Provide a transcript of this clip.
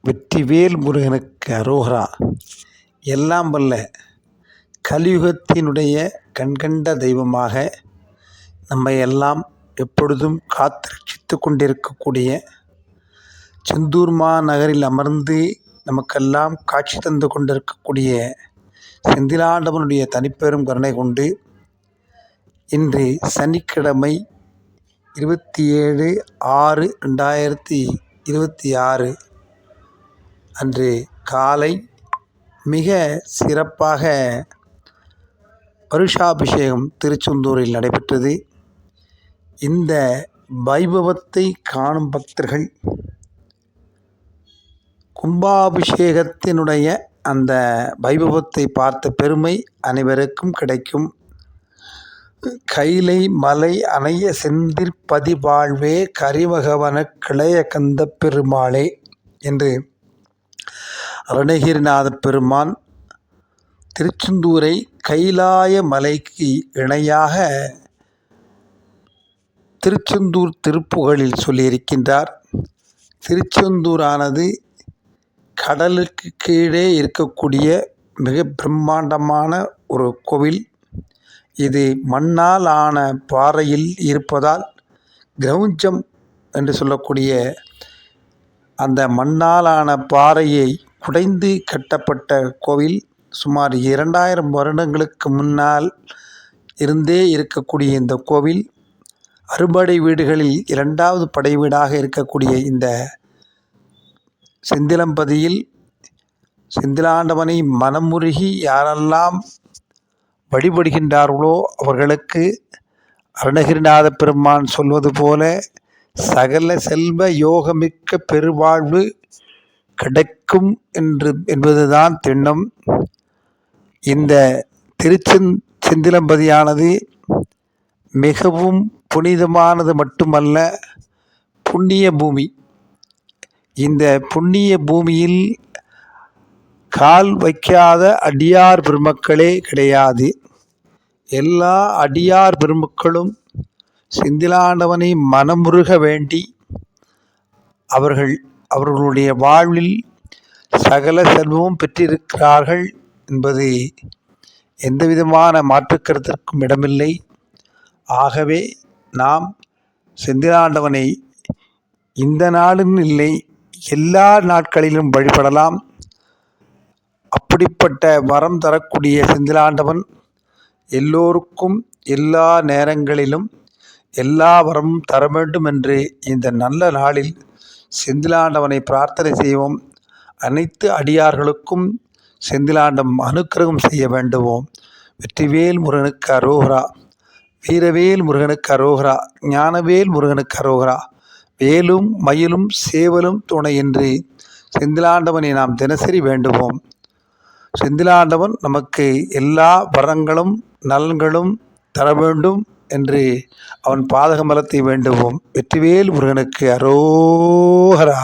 வெற்றிவேல் முருகனுக்கு அரோகரா. எல்லாம் வல்ல கலியுகத்தினுடைய கண்கண்ட தெய்வமாக நம்மை எல்லாம் எப்பொழுதும் காத்து ரட்சித்து கொண்டிருக்கக்கூடிய செந்தூர் மாநகரில் அமர்ந்து நமக்கெல்லாம் காட்சி தந்து கொண்டிருக்கக்கூடிய செந்திலாண்டவனுடைய தனிப்பெரும் கருணை கொண்டு இன்று சனிக்கிழமை 27/6/2026 அன்று காலை மிக சிறப்பாக வருஷாபிஷேகம் திருச்செந்தூரில் நடைபெற்றது. இந்த வைபவத்தை காணும் பக்தர்கள் கும்பாபிஷேகத்தினுடைய அந்த வைபவத்தை பார்த்த பெருமை அனைவருக்கும் கிடைக்கும். கைலை மலை அணைய செந்திற்பதி வாழ்வே கரிமகவன கிளைய கந்த பெருமாளே என்று அருணகிரிநாத பெருமான் திருச்செந்தூரை கைலாய மலைக்கு இணையாக திருச்செந்தூர் திருப்புகழில் சொல்லியிருக்கின்றார். திருச்செந்தூரானது கடலுக்கு கீழே இருக்கக்கூடிய மிக பிரம்மாண்டமான ஒரு கோவில். இது மண்ணால் ஆன பாறையில் இருப்பதால் கிரௌஞ்சம் என்று சொல்லக்கூடிய அந்த மண்ணால் ஆன பாறையை குடைந்து கட்டப்பட்ட கோவில். சுமார் 2000 வருடங்களுக்கு முன்னால் இருந்தே இருக்கக்கூடிய இந்த கோவில் அறுபடை வீடுகளில் 2வது படை வீடாக இருக்கக்கூடிய இந்த செந்திலம்பதியில் செந்திலாண்டவனை மனமுருகி யாரெல்லாம் வழிபடுகின்றார்களோ அவர்களுக்கு அருணகிரிநாத பெருமான் சொல்வது போல சகல செல்வ யோகமிக்க பெருவாழ்வு கிடைக்கும் என்பதுதான் திண்ணம். இந்த செந்திலம்பதியானது மிகவும் புனிதமானது மட்டுமல்ல, புண்ணிய பூமி. இந்த புண்ணிய பூமியில் கால் வைக்காத அடியார் பெருமக்களே கிடையாது. எல்லா அடியார் பெருமக்களும் செந்திலாண்டவனை மனமுருக வேண்டி அவர்களுடைய வாழ்வில் சகல செல்வமும் பெற்றிருக்கிறார்கள் என்பது எந்தவிதமான மாற்றுக்கருத்திற்கும் இடமில்லை. ஆகவே நாம் செந்திலாண்டவனை இந்த நாளில் இல்லை, எல்லா நாட்களிலும் வழிபடலாம். அப்படிப்பட்ட வரம் தரக்கூடிய செந்திலாண்டவன் எல்லோருக்கும் எல்லா நேரங்களிலும் எல்லா வரமும் தர வேண்டும் என்று இந்த நல்ல நாளில் செந்திலாண்டவனை பிரார்த்தனை செய்வோம். அனைத்து அடியார்களுக்கும் செந்திலாண்டம் அனுக்கிரகம் செய்ய வேண்டுவோம். வெற்றிவேல் முருகனுக்கு அரோகரா. வீரவேல் முருகனுக்கு அரோகரா. ஞானவேல் முருகனுக்கு அரோகரா. வேலும் மயிலும் சேவலும் துணை என்று செந்திலாண்டவனை நாம் தினசரி வேண்டுவோம். செந்திலாண்டவன் நமக்கு எல்லா வரங்களும் நலன்களும் தர வேண்டும் என்று அவன் பாதகமலத்தை வேண்டுவோம். வெற்றிவேல் முருகனுக்கு அரோகரா.